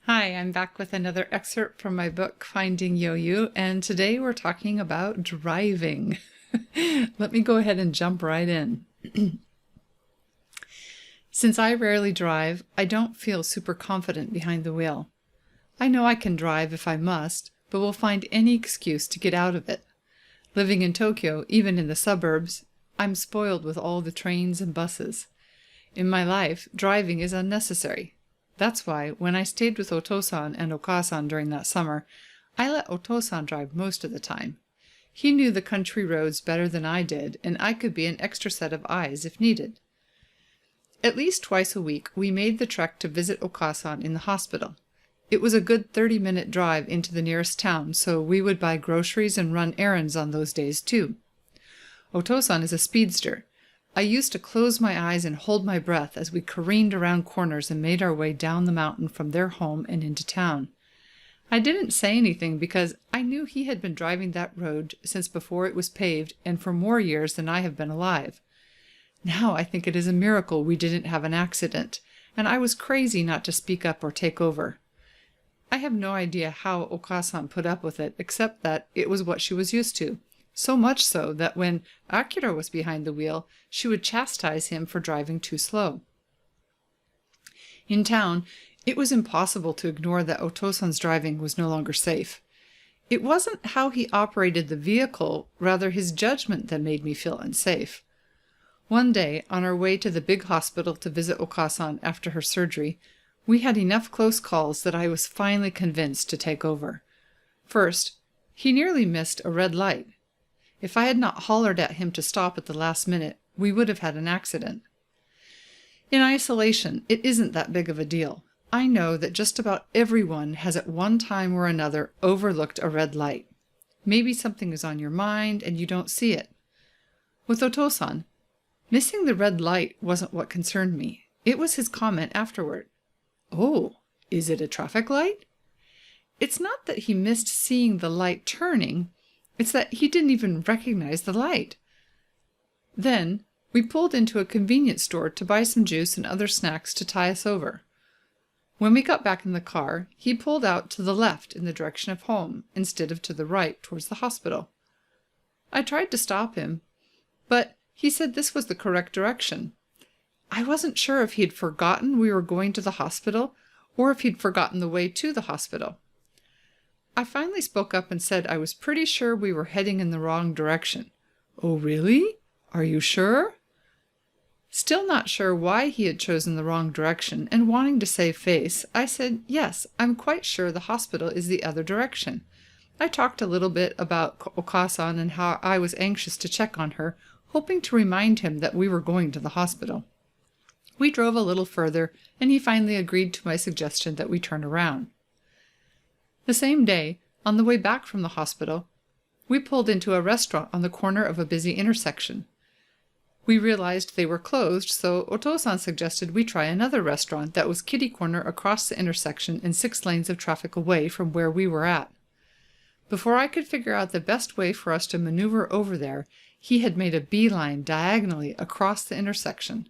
Hi, I'm back with another excerpt from my book, Finding Yoyu, and today we're talking about driving. Let me go ahead and jump right in. Since I rarely drive, I don't feel super confident behind the wheel. I know I can drive if I must, but will find any excuse to get out of it. Living in Tokyo, even in the suburbs, I'm spoiled with all the trains and buses. In my life, driving is unnecessary. That's why, when I stayed with Otosan and Okasan during that summer, I let Otosan drive most of the time. He knew the country roads better than I did, and I could be an extra set of eyes if needed. At least twice a week, we made the trek to visit Okasan in the hospital. It was a good 30-minute drive into the nearest town, so we would buy groceries and run errands on those days too. Otosan is a speedster. I used to close my eyes and hold my breath as we careened around corners and made our way down the mountain from their home and into town. I didn't say anything because I knew he had been driving that road since before it was paved and for more years than I have been alive. Now I think it is a miracle we didn't have an accident, and I was crazy not to speak up or take over. I have no idea how Okasan put up with it, except that it was what she was used to. So much so that when Akira was behind the wheel, she would chastise him for driving too slow. In town, it was impossible to ignore that Otosan's driving was no longer safe. It wasn't how he operated the vehicle, rather his judgment that made me feel unsafe. One day, on our way to the big hospital to visit Okasan after her surgery, we had enough close calls that I was finally convinced to take over. First, he nearly missed a red light. If I had not hollered at him to stop at the last minute, we would have had an accident. In isolation, it isn't that big of a deal. I know that just about everyone has at one time or another overlooked a red light. Maybe something is on your mind and you don't see it. With Otosan, missing the red light wasn't what concerned me. It was his comment afterward. "Oh, is it a traffic light?" It's not that he missed seeing the light turning. It's that he didn't even recognize the light. Then we pulled into a convenience store to buy some juice and other snacks to tie us over. When we got back in the car, he pulled out to the left in the direction of home instead of to the right towards the hospital. I tried to stop him, but he said this was the correct direction. I wasn't sure if he had forgotten we were going to the hospital or if he'd forgotten the way to the hospital. I finally spoke up and said I was pretty sure we were heading in the wrong direction. "Oh, really? Are you sure?" Still not sure why he had chosen the wrong direction and wanting to save face, I said, "Yes, I'm quite sure the hospital is the other direction." I talked a little bit about Okasan and how I was anxious to check on her, hoping to remind him that we were going to the hospital. We drove a little further, and he finally agreed to my suggestion that we turn around. The same day, on the way back from the hospital, we pulled into a restaurant on the corner of a busy intersection. We realized they were closed, so Otosan suggested we try another restaurant that was kitty corner across the intersection and 6 lanes of traffic away from where we were at. Before I could figure out the best way for us to maneuver over there, he had made a beeline diagonally across the intersection.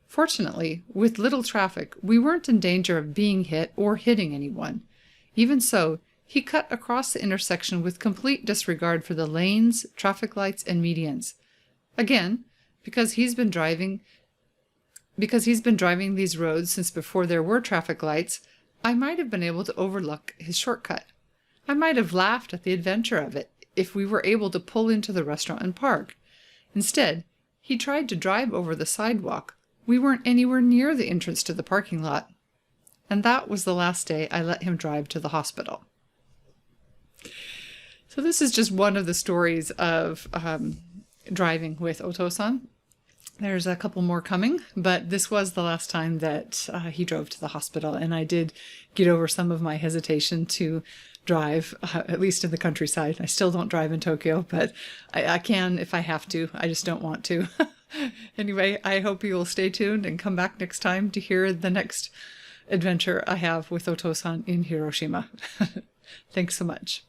Fortunately, with little traffic, we weren't in danger of being hit or hitting anyone. Even so, he cut across the intersection with complete disregard for the lanes, traffic lights, and medians. Again, because he's been driving these roads since before there were traffic lights, I might have been able to overlook his shortcut. I might have laughed at the adventure of it if we were able to pull into the restaurant and park. Instead, he tried to drive over the sidewalk. We weren't anywhere near the entrance to the parking lot. And that was the last day I let him drive to the hospital. So this is just one of the stories of driving with Otosan. There's a couple more coming, but this was the last time that he drove to the hospital, and I did get over some of my hesitation to drive, at least in the countryside. I still don't drive in Tokyo, but I can if I have to. I just don't want to. Anyway, I hope you will stay tuned and come back next time to hear the next adventure I have with Otosan in Hiroshima. Thanks so much.